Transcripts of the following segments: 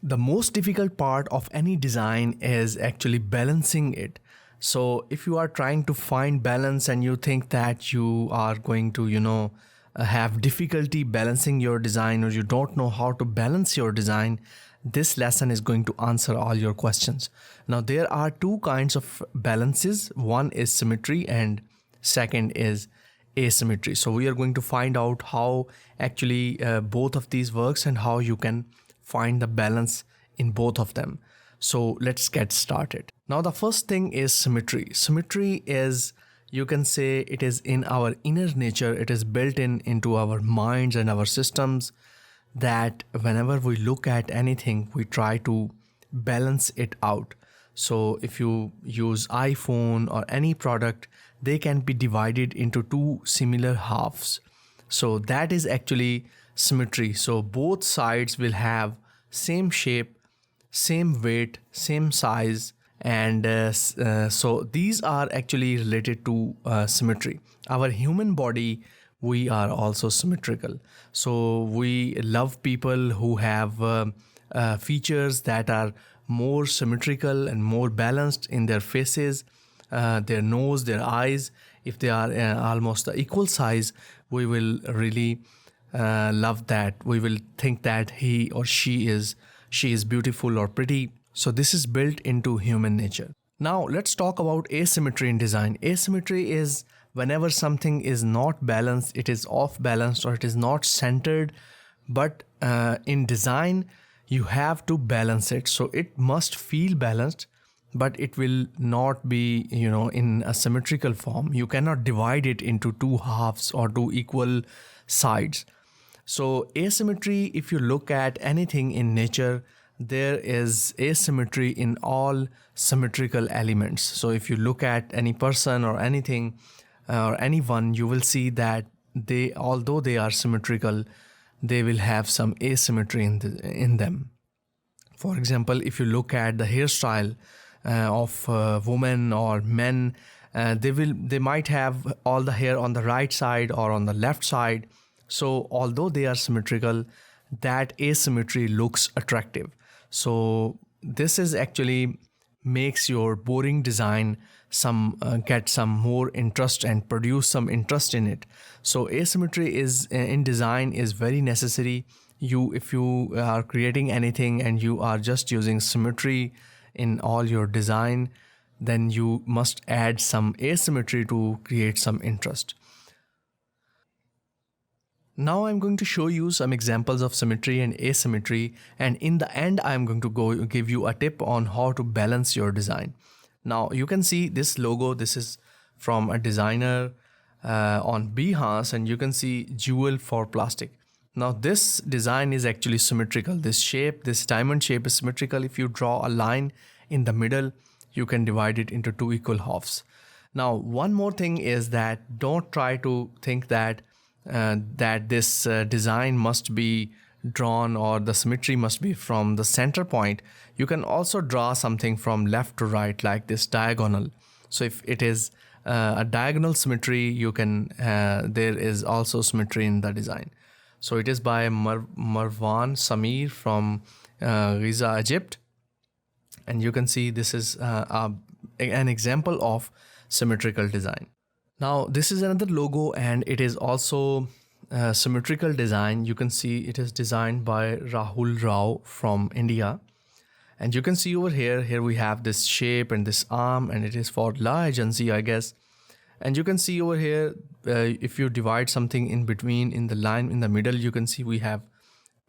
The most difficult part of any design is actually balancing it. So if you are trying to find balance and you think that you are going to, have difficulty balancing your design, or you don't know how to balance your design, this lesson is going to answer all your questions. Now, there are two kinds of balances. One is symmetry and second is asymmetry. So we are going to find out how actually both of these works and how you can find the balance in both of them. So let's get started. Now, the first thing is symmetry. Symmetry is, you can say, it is in our inner nature. It is built into our minds and our systems, that whenever we look at anything, we try to balance it out. So if you use iPhone or any product, they can be divided into two similar halves. So that is actually symmetry. So both sides will have same shape, same weight, same size, and so these are actually related to symmetry. Our human body, we are also symmetrical. So we love people who have features that are more symmetrical and more balanced in their faces, their nose, their eyes. If they are almost the equal size, we will really love that. We will think that he or she is beautiful or pretty. So this is built into human nature. Now let's talk about asymmetry in design. Asymmetry is whenever something is not balanced, it is off balance, or it is not centered. But in design, you have to balance it. So it must feel balanced, but it will not be, in a symmetrical form. You cannot divide it into two halves or two equal sides. So asymmetry, if you look at anything in nature, there is asymmetry in all symmetrical elements. So if you look at any person or anything or anyone, you will see that they, although they are symmetrical, they will have some asymmetry in them. For example, if you look at the hairstyle of women or men, they might have all the hair on the right side or on the left side. So although they are symmetrical, that asymmetry looks attractive. So this is actually makes your boring design get some more interest and produce some interest in it. So asymmetry is in design is very necessary. If you are creating anything and you are just using symmetry in all your design, then you must add some asymmetry to create some interest. Now I'm going to show you some examples of symmetry and asymmetry, and in the end I'm going to give you a tip on how to balance your design. Now you can see this logo. This is from a designer on Behance, and you can see jewel for plastic. Now this design is actually symmetrical. This shape, this diamond shape is symmetrical. If you draw a line in the middle, you can divide it into two equal halves. Now one more thing is that don't try to think that this design must be drawn or the symmetry must be from the center point. You can also draw something from left to right, like this diagonal. So if it is a diagonal symmetry, you can there is also symmetry in the design. So it is by Marwan Samir from Giza, Egypt, and you can see this is an example of symmetrical design. Now this is another logo, and it is also symmetrical design. You can see it is designed by Rahul Rao from India, and you can see over here we have this shape and this arm, and it is for La Agency, I guess. And you can see over here, if you divide something in between, in the line in the middle, you can see we have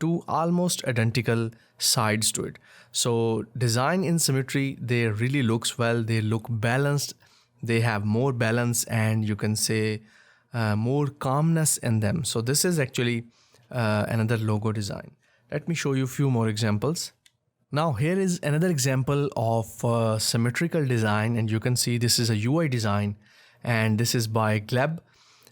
two almost identical sides to it. So design in symmetry, they really looks well, they look balanced, they have more balance, and you can say more calmness in them. So this is actually another logo design. Let me show you a few more examples. Now here is another example of symmetrical design, and you can see this is a UI design, and this is by Gleb.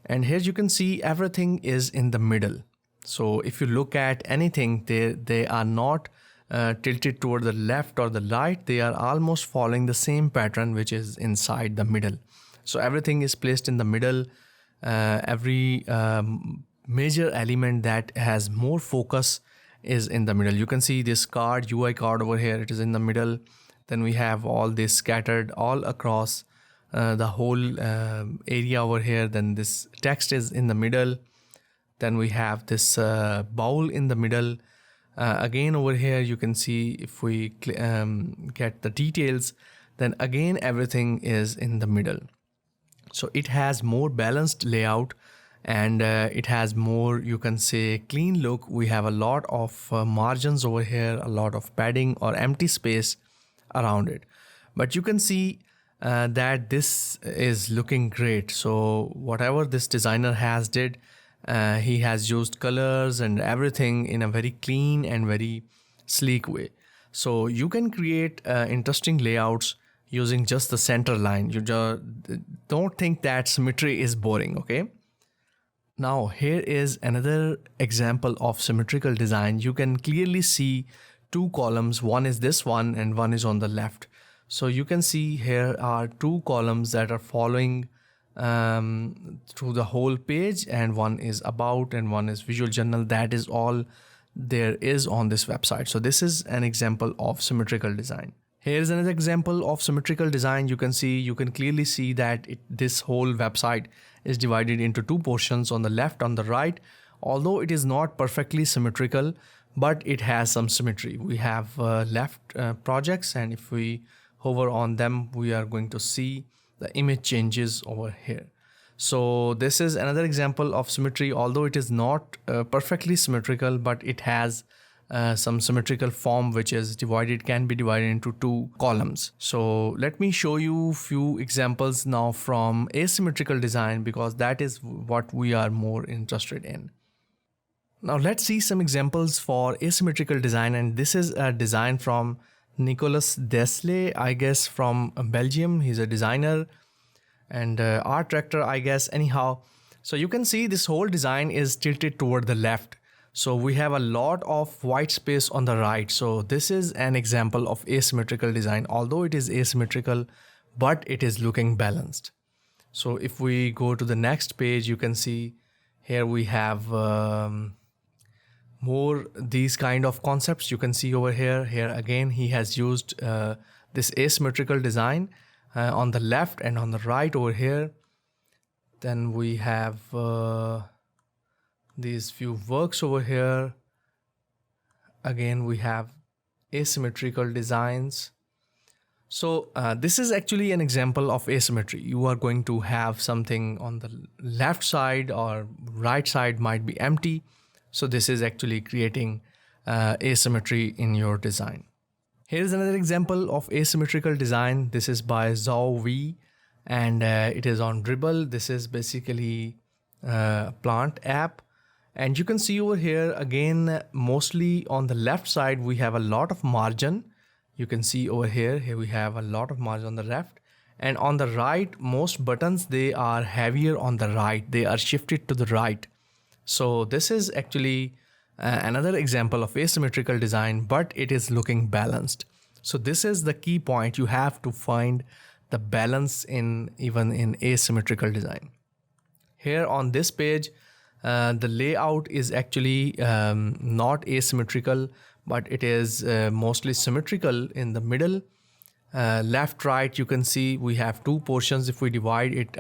And here you can see everything is in the middle. So if you look at anything, they are not tilted toward the left or the right. They are almost following the same pattern, which is inside the middle. So everything is placed in the middle. Every major element that has more focus is in the middle. You can see this card, UI card over here, it is in the middle. Then we have all this scattered all across the whole area over here. Then this text is in the middle. Then we have this bowl in the middle. Again over here you can see, if we get the details, then again everything is in the middle. So it has more balanced layout, and it has more, you can say, clean look. We have a lot of margins over here, a lot of padding or empty space around it. But you can see that this is looking great. So whatever this designer has did, he has used colors and everything in a very clean and very sleek way. So you can create interesting layouts using just the center line. You don't think that symmetry is boring, okay? Now here is another example of symmetrical design. You can clearly see two columns. One is this one and one is on the left. So you can see here are two columns that are following through the whole page, and one is about and one is visual journal. That is all there is on this website. So this is an example of symmetrical design. Here's another example of symmetrical design. You can clearly see that this whole website is divided into two portions, on the left, on the right. Although it is not perfectly symmetrical, but it has some symmetry. We have left projects, and if we hover on them, we are going to see the image changes over here. So this is another example of symmetry. Although it is not perfectly symmetrical, but it has some symmetrical form which is can be divided into two columns. So let me show you few examples now from asymmetrical design, because that is what we are more interested in. Now let's see some examples for asymmetrical design, and this is a design from Nicolas Desley, I guess from Belgium. He's a designer and art director, I guess, anyhow. So you can see this whole design is tilted toward the left. So we have a lot of white space on the right. So this is an example of asymmetrical design. Although it is asymmetrical, but it is looking balanced. So if we go to the next page, you can see here we have more these kind of concepts. You can see over here. Here again, he has used this asymmetrical design on the left and on the right over here. Then we have these few works over here. Again, we have asymmetrical designs. So this is actually an example of asymmetry. You are going to have something on the left side or right side might be empty. So this is actually creating asymmetry in your design. Here's another example of asymmetrical design. This is by Zhao Wei, and it is on Dribbble. This is basically a plant app. And you can see over here again, mostly on the left side, we have a lot of margin. You can see over here we have a lot of margin on the left. And on the right, most buttons, they are heavier on the right. They are shifted to the right. So this is actually another example of asymmetrical design, but it is looking balanced. So this is the key point. You have to find the balance even in asymmetrical design. Here on this page, the layout is actually not asymmetrical, but it is mostly symmetrical in the middle. Left, right, you can see we have two portions. If we divide it,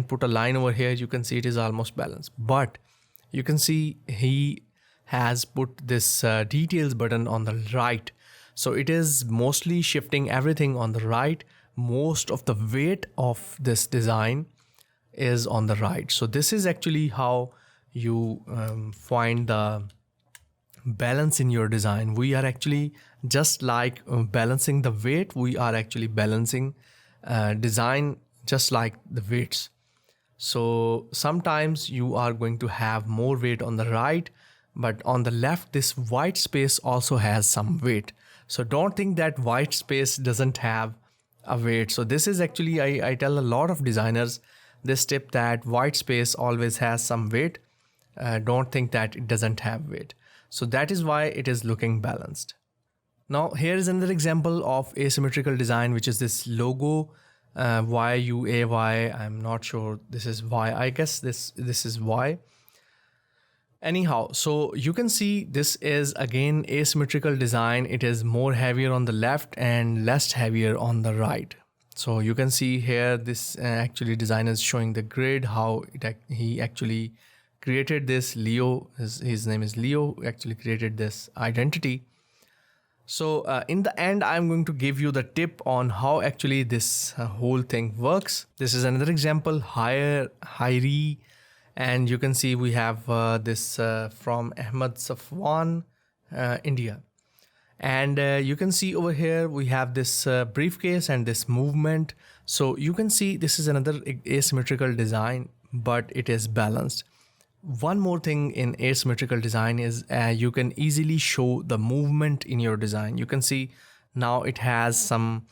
put a line over here, you can see it is almost balanced. But you can see he has put this details button on the right. So it is mostly shifting everything on the right. Most of the weight of this design is on the right. So this is actually how you find the balance in your design. We are actually just like balancing the weight. We are actually balancing design just like the weights. So sometimes you are going to have more weight on the right, but on the left, this white space also has some weight. So don't think that white space doesn't have a weight. So this is actually, I tell a lot of designers this tip, that white space always has some weight. Don't think that it doesn't have weight. So that is why it is looking balanced. Now here is another example of asymmetrical design, which is this logo. YUAY, I'm not sure this is Y. I guess this is Y. Anyhow, so you can see this is again asymmetrical design. It is more heavier on the left and less heavier on the right. So you can see here this actually designer is showing the grid, how he actually created this. Leo, his name is Leo, actually created this identity. So in the end, I'm going to give you the tip on how actually this whole thing works. This is another example, Hyri, and you can see we have this from Ahmed Safwan, India. And you can see over here we have this briefcase and this movement. So you can see this is another asymmetrical design, but it is balanced. One more thing in asymmetrical design is you can easily show the movement in your design. You can see now it has some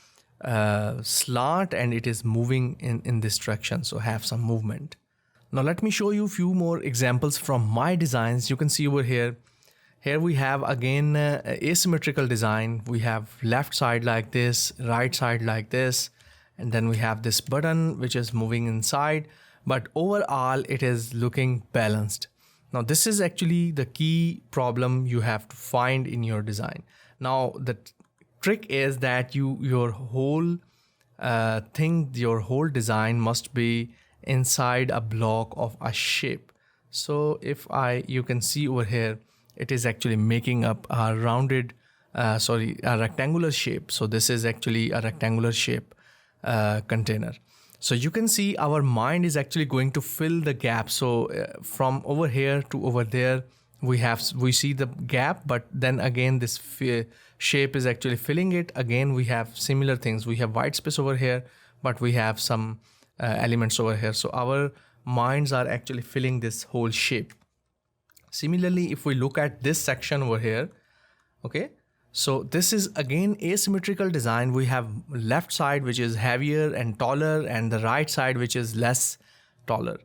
slant and it is moving in this direction, so have some movement. Now let me show you a few more examples from my designs. You can see over here. Here we have again asymmetrical design. We have left side like this, right side like this, and then we have this button which is moving inside. But overall, it is looking balanced. Now, this is actually the key problem you have to find in your design. Now, the trick is that your whole your whole design must be inside a block of a shape. So if you can see over here, it is actually making up a a rectangular shape. So this is actually a rectangular shape container. So you can see our mind is actually going to fill the gap. So from over here to over there, we see the gap, but then again this shape is actually filling it. Again, we have similar things. We have white space over here, but we have some elements over here. So our minds are actually filling this whole shape. Similarly, if we look at this section over here, okay, so this is again asymmetrical design. We have left side which is heavier and taller, and the right side which is less taller.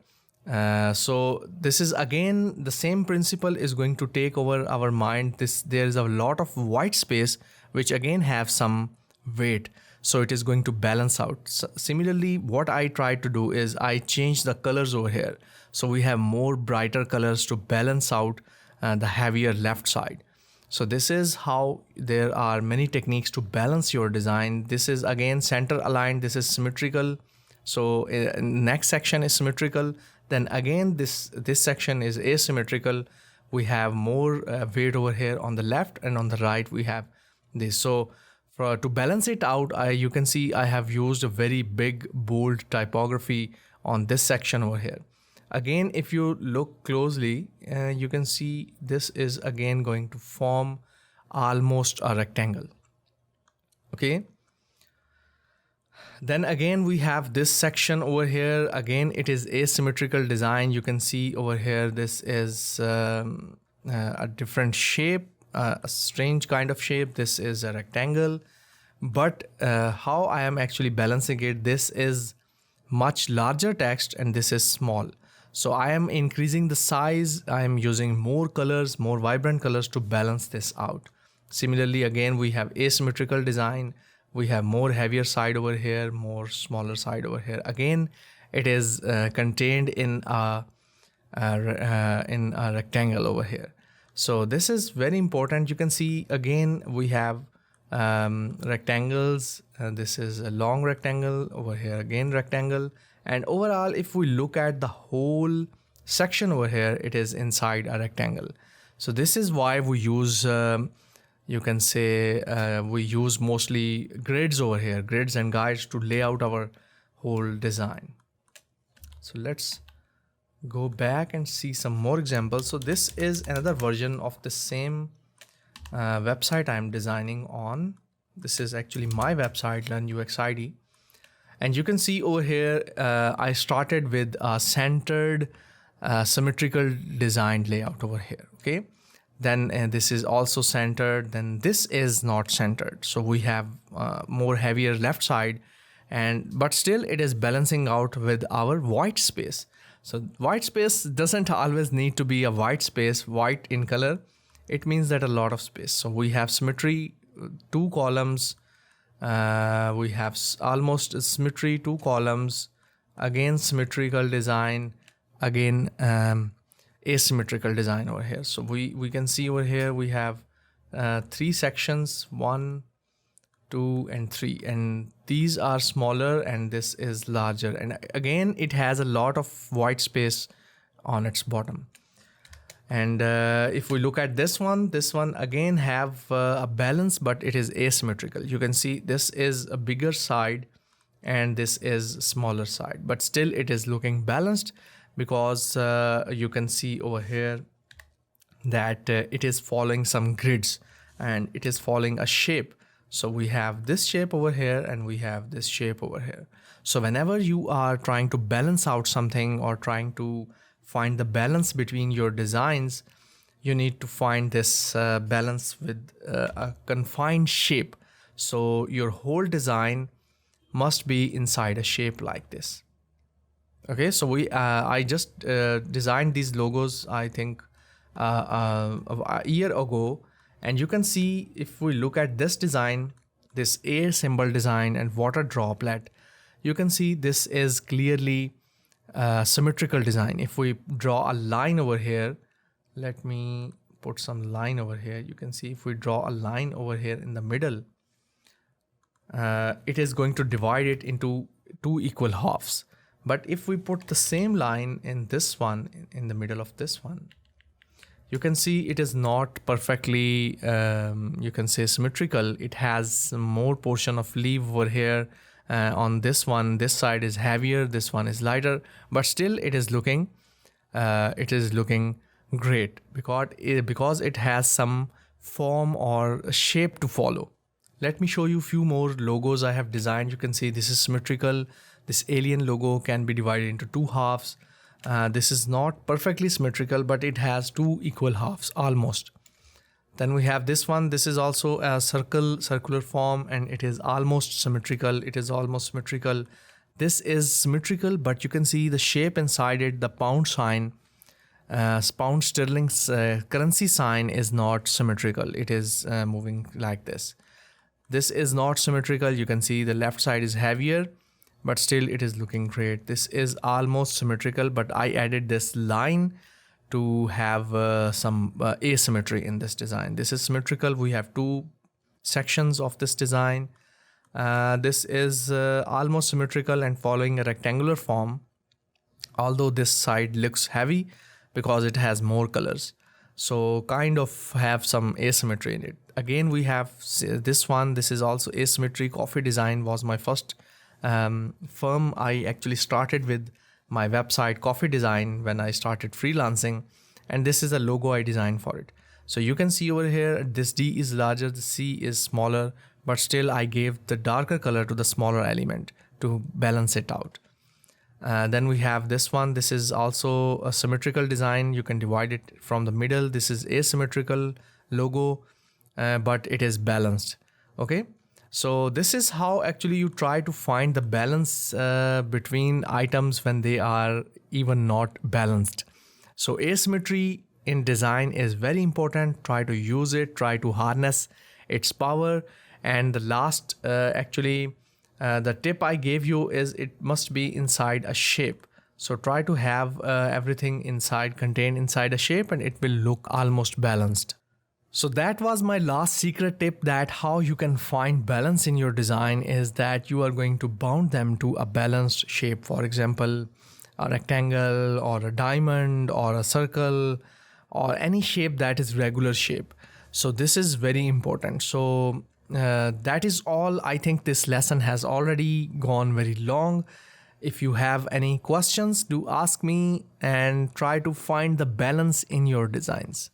So this is again the same principle is going to take over our mind. There is a lot of white space which again have some weight. So it is going to balance out. So similarly, what I tried to do is I changed the colors over here. So we have more brighter colors to balance out the heavier left side. So this is how there are many techniques to balance your design. This is again center aligned. This is symmetrical. So next section is symmetrical. Then again, this section is asymmetrical. We have more weight over here on the left, and on the right we have this. So to balance it out, you can see I have used a very big bold typography on this section over here. Again, if you look closely, you can see this is again going to form almost a rectangle. Okay. Then again, we have this section over here. Again, it is asymmetrical design. You can see over here, this is a different shape, a strange kind of shape. This is a rectangle. But how I am actually balancing it, this is much larger text and this is small. So I am increasing the size. I am using more colors, more vibrant colors to balance this out. Similarly, again, we have asymmetrical design. We have more heavier side over here, more smaller side over here. Again, it is contained in a rectangle over here. So this is very important. You can see again, we have rectangles. This is a long rectangle over here, again rectangle. And overall, if we look at the whole section over here, it is inside a rectangle. So this is why we use, you can say, we use mostly grids over here, grids and guides to lay out our whole design. So let's go back and see some more examples. So this is another version of the same website I'm designing on. This is actually my website, Learn UX ID. And you can see over here, I started with a centered symmetrical design layout over here. Okay. Then this is also centered. Then this is not centered. So we have more heavier left side, but still it is balancing out with our white space. So white space doesn't always need to be a white space, white in color. It means that a lot of space. So we have symmetry, 2 columns. We have almost symmetry, 2 columns. Again, symmetrical design. Again, asymmetrical design over here. So we can see over here we have 3 sections, 1, 2 and 3, and these are smaller and this is larger, and again it has a lot of white space on its bottom. And if we look at this one again have a balance, but it is asymmetrical. You can see this is a bigger side and this is smaller side, but still it is looking balanced, because you can see over here that it is following some grids and it is following a shape. So we have this shape over here and we have this shape over here. So whenever you are trying to balance out something or trying to find the balance between your designs, you need to find this balance with a confined shape. So your whole design must be inside a shape like this. Okay, so I just designed these logos, I think a year ago, and you can see if we look at this design, this air symbol design and water droplet, you can see this is clearly symmetrical design. If we draw a line over here, let me put some line over here. You can see if we draw a line over here in the middle, it is going to divide it into 2 equal halves. But if we put the same line in this one, in the middle of this one, you can see it is not perfectly, you can say, symmetrical. It has more portion of leaf over here. On this one, this side is heavier, this one is lighter, but still it is looking great because it has some form or shape to follow. Let me show you a few more logos I have designed. You can see this is symmetrical. This alien logo can be divided into 2 halves. This is not perfectly symmetrical, but it has 2 equal halves almost. Then we have this one. This is also a circular form, and it is almost symmetrical. It is almost symmetrical. This is symmetrical, but you can see the shape inside it. The pound sign, pound sterling's currency sign is not symmetrical. It is moving like this. This is not symmetrical. You can see the left side is heavier, but still it is looking great. This is almost symmetrical, but I added this line to have some asymmetry in this design. This is symmetrical. We have 2 sections of this design. This is almost symmetrical and following a rectangular form, although this side looks heavy because it has more colors. So kind of have some asymmetry in it. Again, we have this one. This is also asymmetry. Coffee Design was my first firm. I actually started with my website Coffee Design when I started freelancing, and this is a logo I designed for it. So you can see over here, this D is larger, the C is smaller, but still I gave the darker color to the smaller element to balance it out. Then we have this one. This is also a symmetrical design. You can divide it from the middle. This is asymmetrical logo, but it is balanced. Okay. So this is how actually you try to find the balance between items when they are even not balanced. So asymmetry in design is very important. Try to use it, try to harness its power. And the last the tip I gave you is it must be inside a shape. So try to have everything contained inside a shape, and it will look almost balanced. So that was my last secret tip, that how you can find balance in your design is that you are going to bound them to a balanced shape. For example, a rectangle or a diamond or a circle or any shape that is regular shape. So this is very important. So that is all. I think this lesson has already gone very long. If you have any questions, do ask me and try to find the balance in your designs.